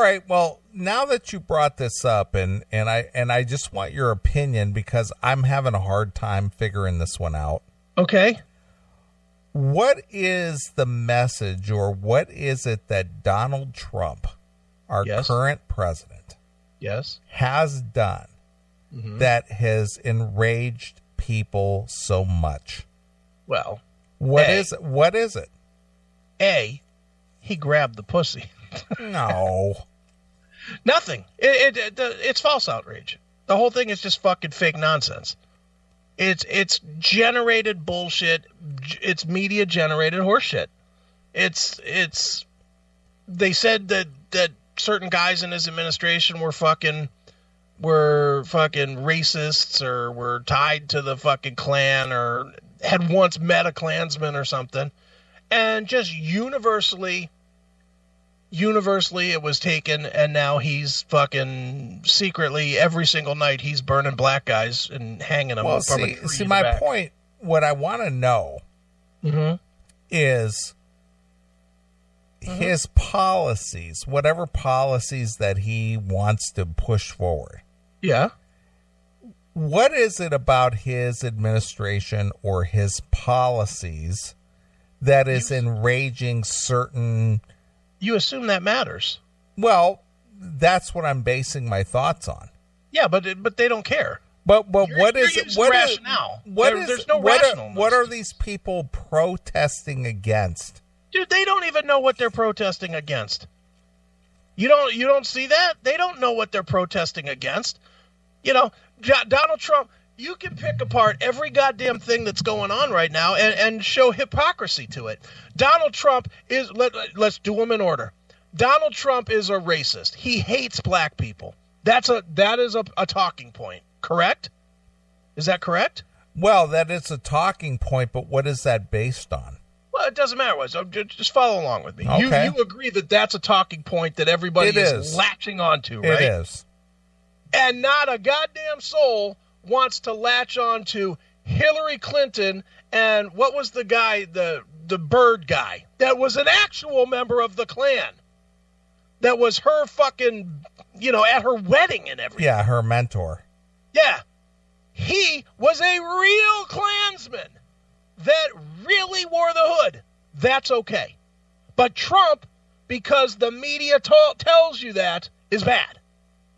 right. Well, now that you brought this up, and I just want your opinion because I'm having a hard time figuring this one out. Okay. What is the message, or what is it that Donald Trump, our current president, has done that has enraged people so much? Well, what is it? What is it? A, he grabbed the pussy. No. Nothing. It's false outrage. The whole thing is just fucking fake nonsense. It's generated bullshit. It's media generated horseshit. They said that certain guys in his administration were fucking racists, or were tied to the fucking Klan, or had once met a Klansman or something, and just universally it was taken, and now he's fucking secretly every single night he's burning black guys and hanging them. Well, see, my point, what I want to know is his policies, whatever policies that he wants to push forward. Yeah. What is it about his administration or his policies that is enraging certain... You assume that matters. Well, that's what I'm basing my thoughts on. Yeah, but they don't care. But what is it? What rationale? There's no rationalness. What are these people protesting against? Dude, they don't even know what they're protesting against. You don't see that? They don't know what they're protesting against. You know, Donald Trump, you can pick apart every goddamn thing that's going on right now and show hypocrisy to it. Donald Trump is, let's do them in order. Donald Trump is a racist. He hates black people. That is a talking point, correct? Is that correct? Well, that is a talking point, but what is that based on? Well, it doesn't matter. So just follow along with me. Okay. You agree that that's a talking point that everybody is latching onto, right? It is. And not a goddamn soul wants to latch on to Hillary Clinton and what was the guy, the bird guy, that was an actual member of the Klan. That was her fucking, at her wedding and everything. Yeah, her mentor. Yeah. He was a real Klansman that really wore the hood. That's okay. But Trump, because the media tells you that, is bad.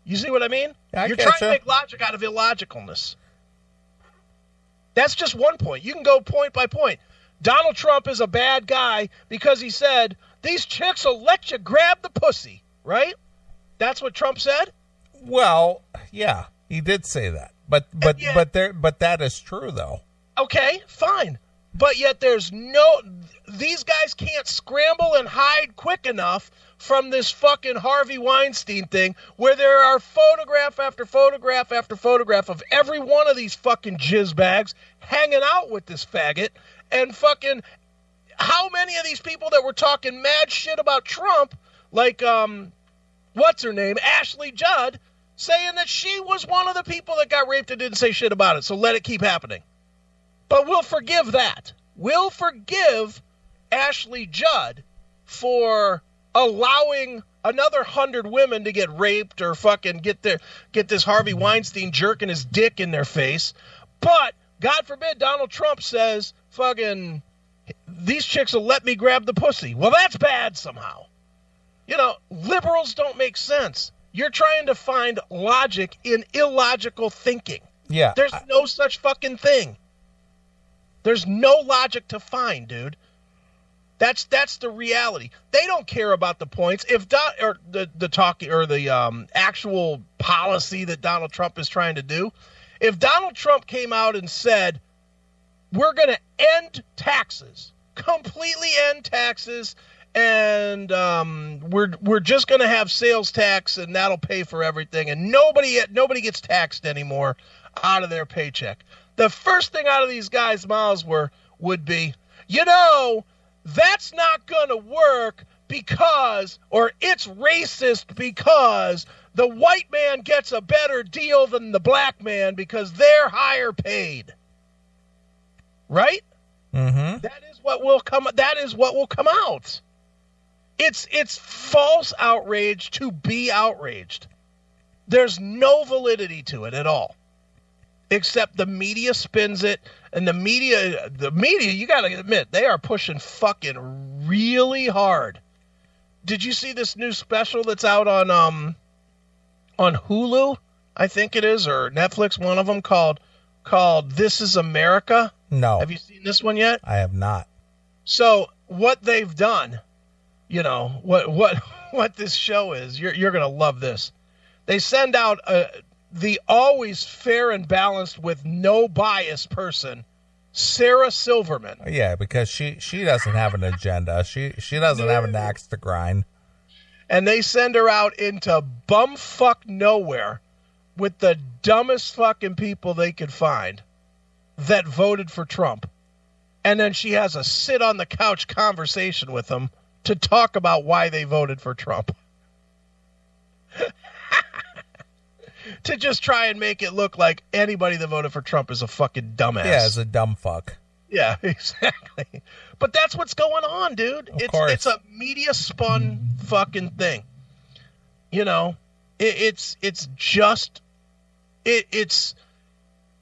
You see what I mean? You're trying to make logic out of illogicalness. That's just one point. You can go point by point. Donald Trump is a bad guy because he said, these chicks will let you grab the pussy, right? That's what Trump said? Well, yeah, he did say that. But that is true, though. Okay, fine. But yet these guys can't scramble and hide quick enough from this fucking Harvey Weinstein thing where there are photograph after photograph after photograph of every one of these fucking jizz bags hanging out with this faggot, and fucking how many of these people that were talking mad shit about Trump, like, what's her name, Ashley Judd, saying that she was one of the people that got raped and didn't say shit about it, so let it keep happening. But we'll forgive that. We'll forgive Ashley Judd for allowing another 100 women to get raped or fucking get this Harvey Weinstein jerking his dick in their face. But God forbid Donald Trump says fucking these chicks will let me grab the pussy. Well, that's bad somehow. Liberals don't make sense. You're trying to find logic in illogical thinking. Yeah. There's no such fucking thing. There's no logic to find, dude. That's the reality. They don't care about the points. If the actual policy that Donald Trump is trying to do, if Donald Trump came out and said, we're going to end taxes, completely end taxes, and we're just going to have sales tax, and that'll pay for everything, and nobody gets taxed anymore out of their paycheck. The first thing out of these guys' mouths would be, that's not going to work because, or it's racist because the white man gets a better deal than the black man because they're higher paid. Right? Mm-hmm. That is what will come out. It's false outrage to be outraged. There's no validity to it at all, except the media spins it, and the media, you got to admit, they are pushing fucking really hard. Did you see this new special that's out on Hulu, I think it is, or Netflix, one of them, called This Is America? No. Have you seen this one yet? I have not. So what they've done, what this show is, you're going to love this. They send out the always fair and balanced with no bias person, Sarah Silverman. Yeah, because she doesn't have an agenda. She doesn't have an axe to grind. And they send her out into bumfuck nowhere with the dumbest fucking people they could find that voted for Trump. And then she has a sit-on-the-couch conversation with them to talk about why they voted for Trump. To just try and make it look like anybody that voted for Trump is a fucking dumbass. Yeah, it's a dumb fuck. Yeah, exactly. But that's what's going on, dude. Of course. It's a media-spun fucking thing.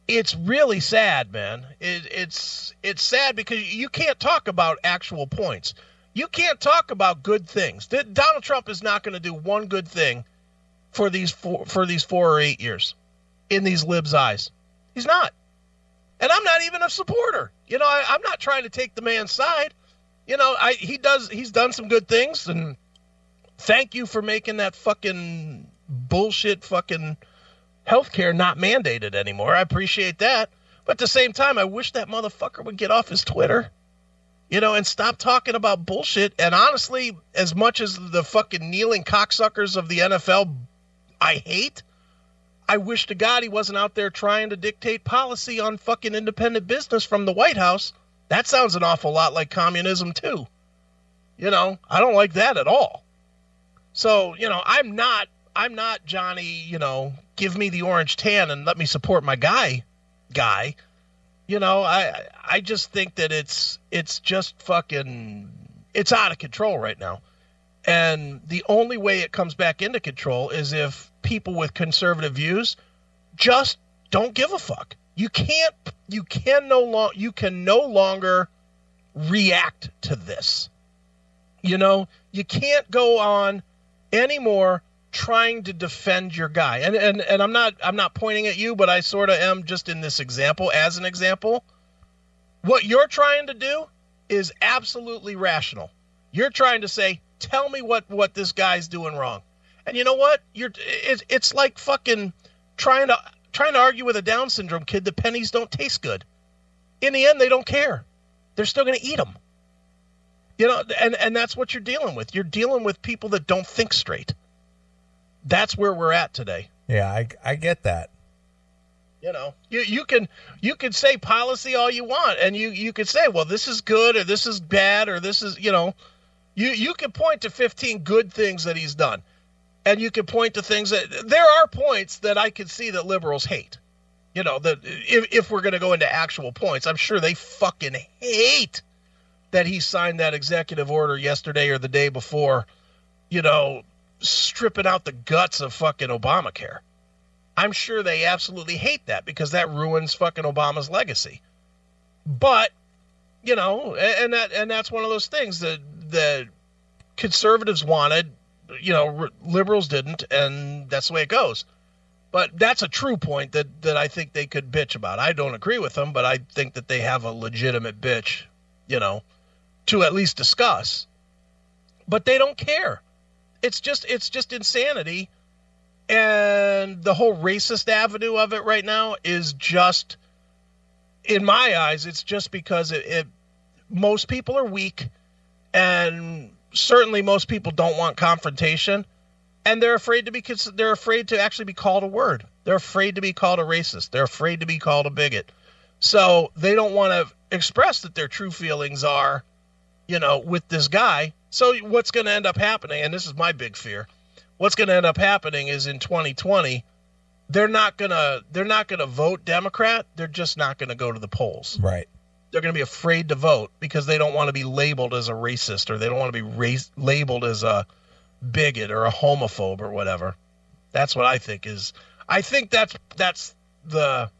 It's really sad, man. It's sad because you can't talk about actual points. You can't talk about good things. Donald Trump is not going to do one good thing for these 4 or 8 years in these libs' eyes. He's not. And I'm not even a supporter. I'm not trying to take the man's side. He's done some good things, and thank you for making that fucking bullshit fucking healthcare not mandated anymore. I appreciate that. But at the same time, I wish that motherfucker would get off his Twitter, and stop talking about bullshit. And honestly, as much as the fucking kneeling cocksuckers of the NFL I hate, I wish to God he wasn't out there trying to dictate policy on fucking independent business from the White House. That sounds an awful lot like communism too. I don't like that at all. So, I'm not Johnny, give me the orange tan and let me support my guy. I just think that it's just fucking, it's out of control right now. And the only way it comes back into control is if people with conservative views just don't give a fuck. You can no longer react to this. You can't go on anymore trying to defend your guy. And I'm not pointing at you, but I sort of am just in this example as an example. What you're trying to do is absolutely rational. You're trying to say, tell me what this guy's doing wrong. And you know what? It's like fucking trying to argue with a Down syndrome kid that pennies don't taste good. In the end, they don't care. They're still going to eat them. And that's what you're dealing with. You're dealing with people that don't think straight. That's where we're at today. Yeah, I get that. You can say policy all you want, and you could say, well, this is good, or this is bad, or this is, you can point to 15 good things that he's done. And you can point to things that there are points that I can see that liberals hate. That if we're going to go into actual points, I'm sure they fucking hate that he signed that executive order yesterday or the day before, stripping out the guts of fucking Obamacare. I'm sure they absolutely hate that because that ruins fucking Obama's legacy. But, and that's one of those things that the conservatives wanted, liberals didn't, and that's the way it goes. But that's a true point that I think they could bitch about. I don't agree with them, but I think that they have a legitimate bitch, to at least discuss. But they don't care. It's just insanity. And the whole racist avenue of it right now is just, in my eyes, it's just because most people are weak, and certainly most people don't want confrontation, and they're afraid to actually be called a word. They're afraid to be called a racist. They're afraid to be called a bigot. So they don't want to express that their true feelings are, with this guy. So what's going to end up happening, and this is my big fear, what's going to end up happening is in 2020, they're not going to vote Democrat. They're just not going to go to the polls. Right. They're going to be afraid to vote because they don't want to be labeled as a racist, or they don't want to be labeled as a bigot or a homophobe or whatever. That's what I think is. I think that's the.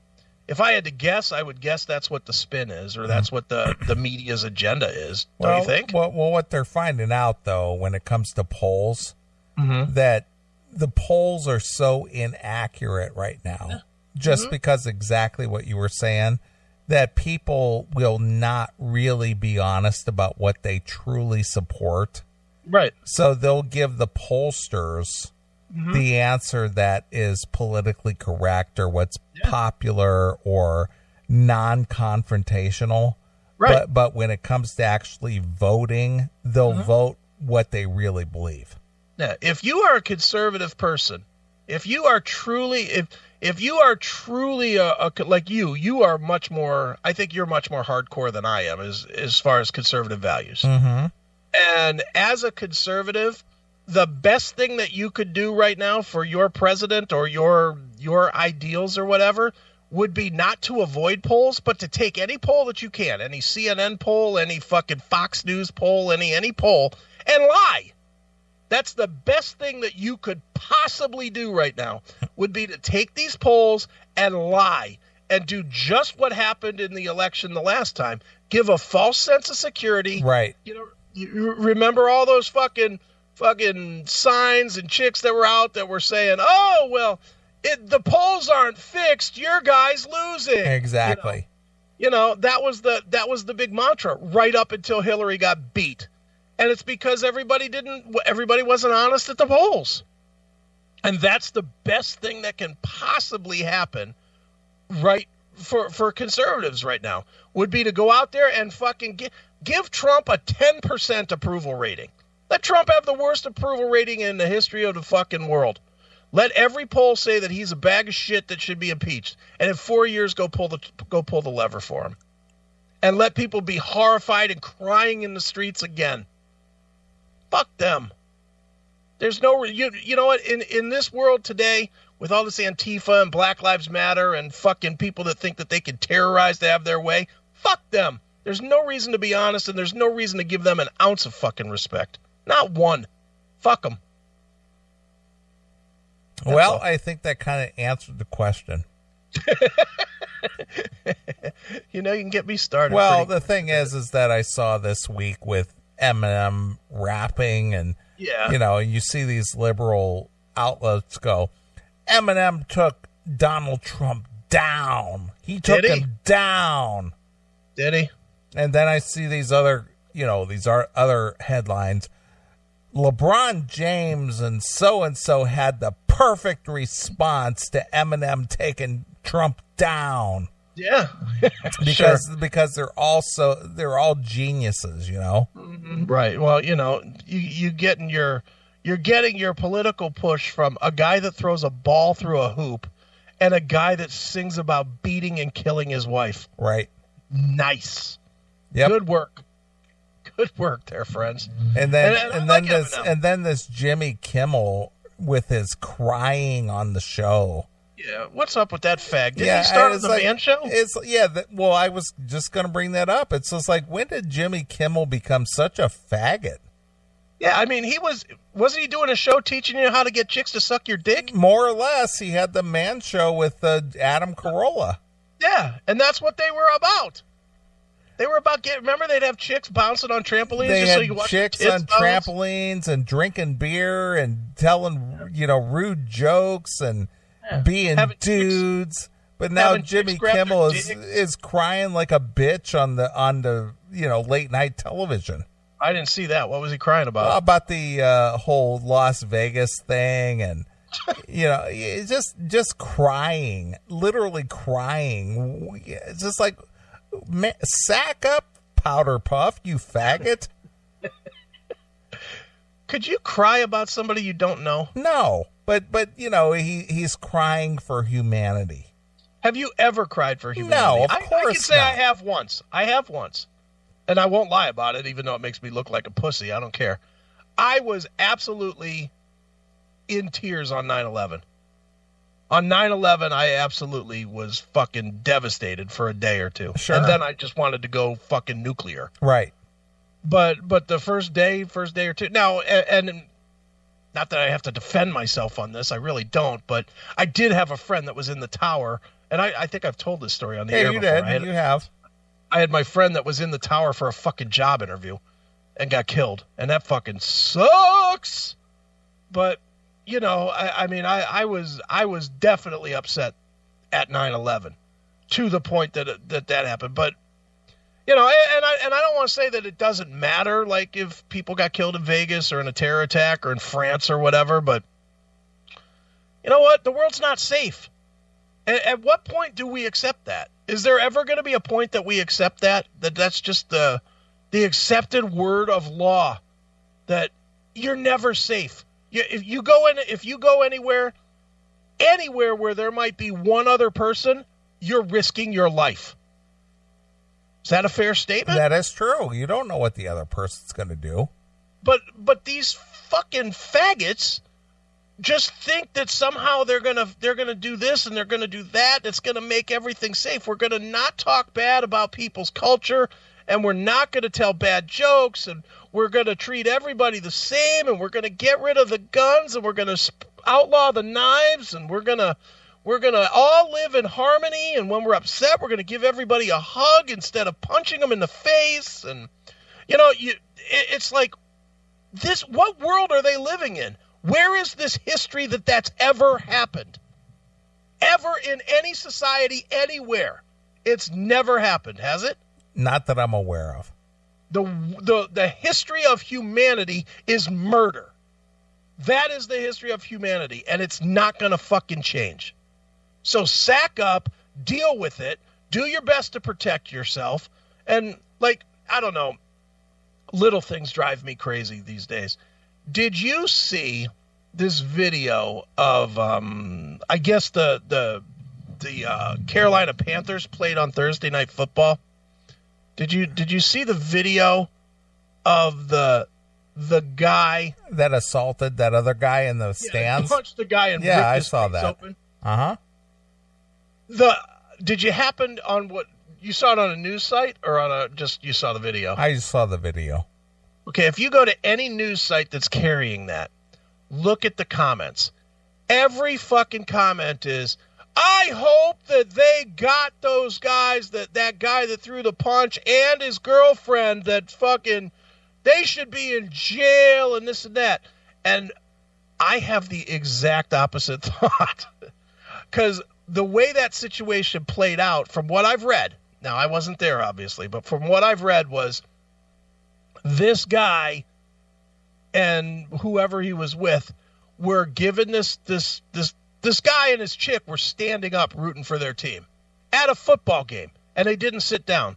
If I had to guess, I would guess that's what the spin is, or that's what the media's agenda is. Don't you think? Well, what they're finding out, though, when it comes to polls, that the polls are so inaccurate right now, just because exactly what you were saying, that people will not really be honest about what they truly support. Right. So they'll give the pollsters the answer that is politically correct, or what's popular or non-confrontational. Right. But when it comes to actually voting, they'll vote what they really believe. Yeah. If you are a conservative person, if you are truly like you are much more, I think you're much more hardcore than I am as far as conservative values. And as a conservative, the best thing that you could do right now for your president or your ideals or whatever would be not to avoid polls, but to take any poll that you can, any CNN poll, any fucking Fox News poll, any poll, and lie. That's the best thing that you could possibly do right now, would be to take these polls and lie and do just what happened in the election the last time. Give a false sense of security. Right. You remember all those fucking signs and chicks that were out that were saying, "Oh, well, the polls aren't fixed. Your guy's losing." Exactly. That was the big mantra right up until Hillary got beat. And it's because everybody wasn't honest at the polls. And that's the best thing that can possibly happen right for conservatives right now, would be to go out there and fucking give Trump a 10% approval rating. Let Trump have the worst approval rating in the history of the fucking world. Let every poll say that he's a bag of shit that should be impeached. And in 4 years, go pull the lever for him. And let people be horrified and crying in the streets again. Fuck them. There's no, you know what, in this world today, with all this Antifa and Black Lives Matter and fucking people that think that they can terrorize to have their way, fuck them. There's no reason to be honest, and there's no reason to give them an ounce of fucking respect. Not one. Fuck them. Well, I think that kind of answered the question. You can get me started. Well, the thing is that I saw this week with Eminem rapping, and you see these liberal outlets go, Eminem took Donald Trump down. He took him down. Did he? And then I see these other other headlines. LeBron James and so had the perfect response to Eminem taking Trump down. Yeah. because they're all geniuses, Right. Well, you're getting your political push from a guy that throws a ball through a hoop and a guy that sings about beating and killing his wife. Right. Nice. Yep. Good work. Good work there, friends. And then this Jimmy Kimmel with his crying on the show. Yeah, what's up with that fag? Did he start on the Man Show? I was just going to bring that up. It's just like, when did Jimmy Kimmel become such a faggot? Yeah, I mean, wasn't he doing a show teaching you how to get chicks to suck your dick? More or less. He had the Man Show with Adam Carolla. Yeah, and that's what they were about. They were about remember they'd have chicks bouncing on trampolines? They just had so you could watch chicks on trampolines and drinking beer and telling, rude jokes and being dudes. But now Jimmy Kimmel is crying like a bitch on the late night television. I didn't see that. What was he crying about? Well, about the whole Las Vegas thing, and just crying, literally crying. It's just like, sack up, Powder Puff, you faggot. Could you cry about somebody you don't know? No, but he's crying for humanity. Have you ever cried for humanity? No, of course I can say not. I have once. And I won't lie about it, even though it makes me look like a pussy. I don't care. I was absolutely in tears on 9/11. On 9/11, I absolutely was fucking devastated for a day or two. Sure. And then I just wanted to go fucking nuclear. Right. But the first day or two. Now, and not that I have to defend myself on this, I really don't, but I did have a friend that was in the tower, and I think I've told this story on the air before. You have. I had my friend that was in the tower for a fucking job interview and got killed, and that fucking sucks. But you know, I was definitely upset at 9/11 to the point that happened. But you know, and I don't want to say that it doesn't matter, like if people got killed in Vegas or in a terror attack or in France or whatever. But you know what? The world's not safe. At what point do we accept that? Is there ever going to be a point that we accept that that's just the accepted word of law, that you're never safe? If you go anywhere where there might be one other person, you're risking your life. Is that a fair statement? That is true. You don't know what the other person's going to do. But these fucking faggots just think that somehow they're gonna do this and they're gonna do that. It's gonna make everything safe. We're gonna not talk bad about people's culture, and we're not gonna tell bad jokes, and we're gonna treat everybody the same, and we're gonna get rid of the guns, and we're gonna outlaw the knives, and we're gonna all live in harmony. And when we're upset, we're gonna give everybody a hug instead of punching them in the face. And you know, it's like this. What world are they living in? Where is this history that's ever happened? Ever in any society, anywhere? It's never happened, has it? Not that I'm aware of. The history of humanity is murder. That is the history of humanity, and it's not going to fucking change. So sack up, deal with it, do your best to protect yourself, and, like, I don't know, little things drive me crazy these days. Did you see this video of, I guess the Carolina Panthers played on Thursday Night Football? Did you see the video of the guy that assaulted that other guy in the stands? He punched the guy and ripped his I saw face that. Open. Did you happen on what you saw it on a news site or on you saw the video? I just saw the video. Okay, if you go to any news site that's carrying that, look at the comments. Every fucking comment is, I hope that they got those guys, that guy that threw the punch and his girlfriend, that fucking, they should be in jail and this and that. And I have the exact opposite thought. Because the way that situation played out, from what I've read, now I wasn't there obviously, but from what I've read was, this guy and whoever he was with were given this guy and his chick were standing up rooting for their team at a football game, and they didn't sit down.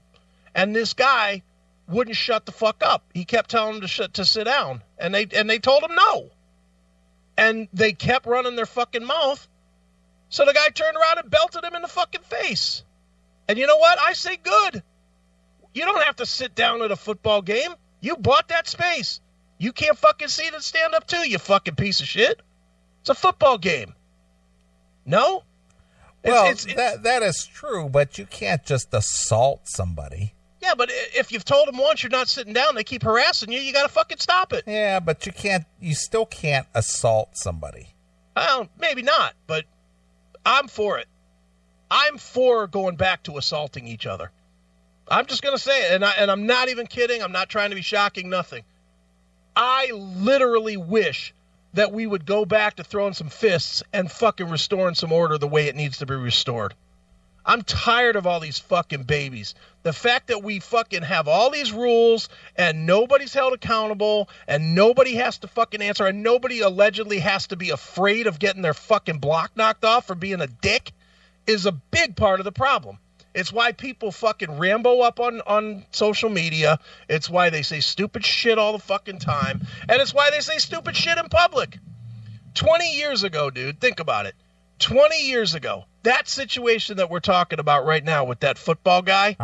And this guy wouldn't shut the fuck up. He kept telling them to sit down, and they told him no. And they kept running their fucking mouth. So the guy turned around and belted him in the fucking face. And you know what? I say good. You don't have to sit down at a football game. You bought that space. You can't fucking see to stand up to, you fucking piece of shit. It's a football game. No? Well, that is true, but you can't just assault somebody. Yeah, but if you've told them once you're not sitting down, they keep harassing you, you got to fucking stop it. Yeah, but you still can't assault somebody. Well, maybe not, but I'm for it. I'm for going back to assaulting each other. I'm just going to say it, and I'm not even kidding. I'm not trying to be shocking, nothing. I literally wish that we would go back to throwing some fists and fucking restoring some order the way it needs to be restored. I'm tired of all these fucking babies. The fact that we fucking have all these rules and nobody's held accountable and nobody has to fucking answer and nobody allegedly has to be afraid of getting their fucking block knocked off for being a dick is a big part of the problem. It's why people fucking Rambo up on social media. It's why they say stupid shit all the fucking time. And it's why they say stupid shit in public. 20 years ago, dude, think about it. 20 years ago, that situation that we're talking about right now with that football guy,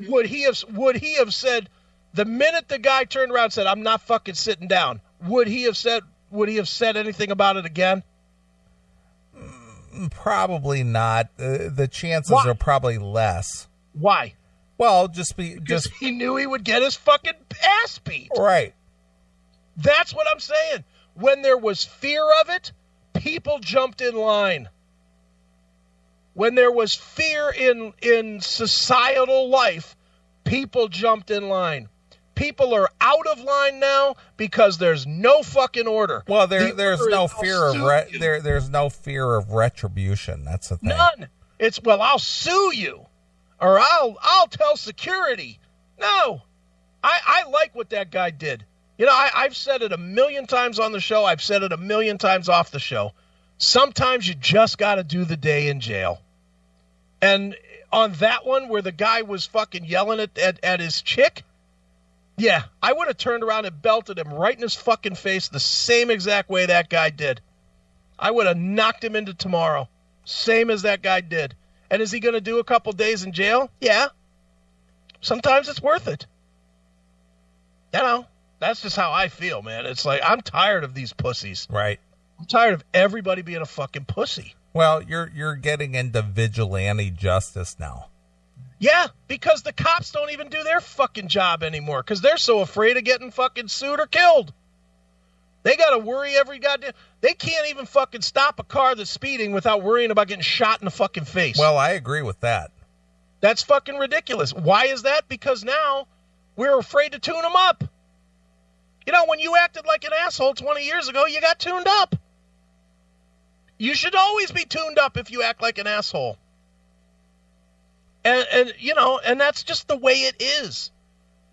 would he have said, the minute the guy turned around and said, I'm not fucking sitting down, would he have said anything about it again? Probably not. The chances are probably less. Why? Well, because he knew he would get his fucking ass beat. Right. That's what I'm saying. When there was fear of it, people jumped in line. When there was fear in societal life, people jumped in line. People are out of line now because there's no fucking order. Well, there's no fear of there's no fear of retribution. That's the thing. None. It's, well, I'll sue you, or I'll tell security. No, I like what that guy did. You know, I've said it a million times on the show. I've said it a million times off the show. Sometimes you just got to do the day in jail. And on that one where the guy was fucking yelling at his chick, yeah, I would have turned around and belted him right in his fucking face the same exact way that guy did. I would have knocked him into tomorrow, same as that guy did. And is he going to do a couple days in jail? Yeah. Sometimes it's worth it. You know, that's just how I feel, man. It's like, I'm tired of these pussies. Right. I'm tired of everybody being a fucking pussy. Well, you're getting into vigilante justice now. Yeah, because the cops don't even do their fucking job anymore because they're so afraid of getting fucking sued or killed. They got to worry every goddamn... They can't even fucking stop a car that's speeding without worrying about getting shot in the fucking face. Well, I agree with that. That's fucking ridiculous. Why is that? Because now we're afraid to tune them up. You know, when you acted like an asshole 20 years ago, you got tuned up. You should always be tuned up if you act like an asshole. And you know, and that's just the way it is.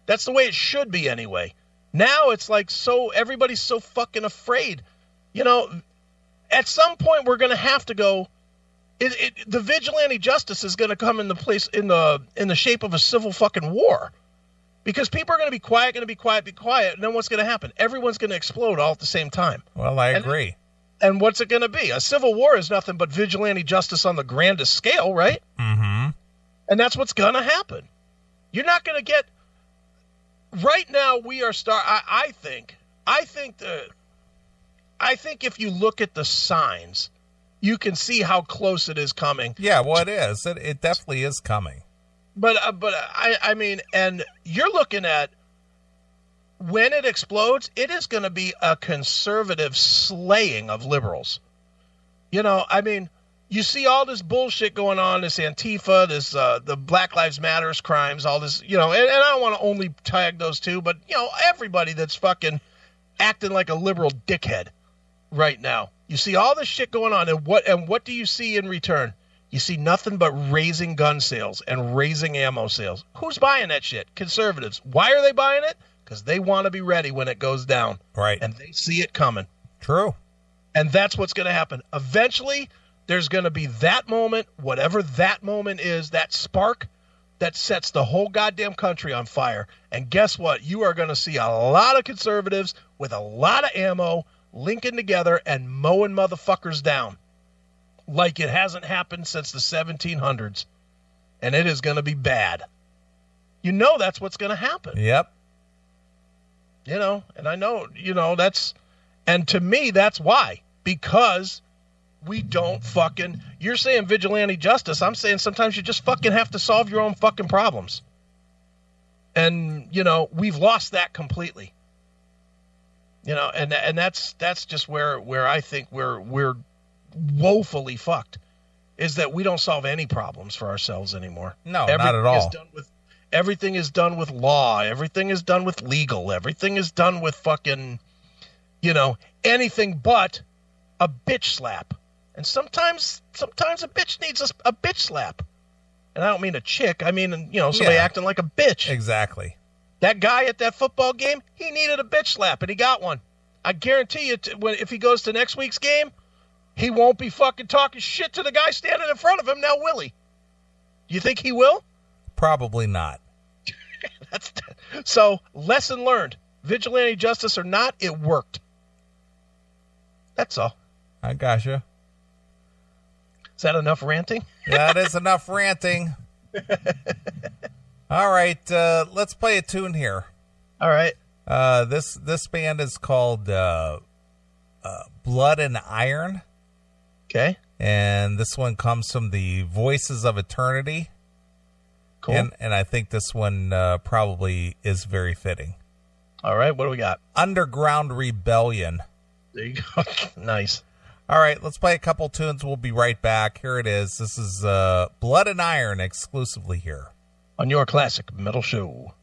That's the way it should be anyway. Now it's like everybody's so fucking afraid. You know, at some point we're going to have to go. The vigilante justice is going to come into place in the shape of a civil fucking war. Because people are going to be quiet, and then what's going to happen? Everyone's going to explode all at the same time. Well, I agree. And what's it going to be? A civil war is nothing but vigilante justice on the grandest scale, right? Mm-hmm. And that's what's going to happen. You're not going to get... Right now, we are I think if you look at the signs, you can see how close it is coming. Yeah, well, it is. It definitely is coming. But I mean, and you're looking at when it explodes, it is going to be a conservative slaying of liberals. You know, I mean, you see all this bullshit going on, this Antifa, this the Black Lives Matters crimes, all this, you know, and I don't want to only tag those two, but, you know, everybody that's fucking acting like a liberal dickhead right now. You see all this shit going on, and what do you see in return? You see nothing but raising gun sales and raising ammo sales. Who's buying that shit? Conservatives. Why are they buying it? Because they want to be ready when it goes down. Right. And they see it coming. True. And that's what's going to happen. Eventually, there's going to be that moment, whatever that moment is, that spark that sets the whole goddamn country on fire. And guess what? You are going to see a lot of conservatives with a lot of ammo linking together and mowing motherfuckers down like it hasn't happened since the 1700s. And it is going to be bad. You know that's what's going to happen. Yep. You know, and I know, you know, and to me, that's why. Because we don't fucking... You're saying vigilante justice. I'm saying sometimes you just fucking have to solve your own fucking problems. And, you know, we've lost that completely. You know, and that's just where I think we're woefully fucked, is that we don't solve any problems for ourselves anymore. No, not at all. Everything is done with law. Everything is done with legal. Everything is done with fucking, you know, anything but a bitch slap. And sometimes a bitch needs a bitch slap. And I don't mean a chick. I mean, you know, somebody acting like a bitch. Exactly. That guy at that football game, he needed a bitch slap, and he got one. I guarantee you, if he goes to next week's game, he won't be fucking talking shit to the guy standing in front of him, now will he? Do you think he will? Probably not. So, lesson learned. Vigilante justice or not, it worked. That's all. I gotcha. Is that enough ranting? That is enough ranting. All right, let's play a tune here. All right. This band is called Blood and Iron. Okay. And this one comes from the Voices of Eternity. Cool. And I think this one probably is very fitting. All right, what do we got? Underground Rebellion. There you go. Nice. All right, let's play a couple tunes. We'll be right back. Here it is. This is Blood and Iron exclusively here on your Classic Metal Show.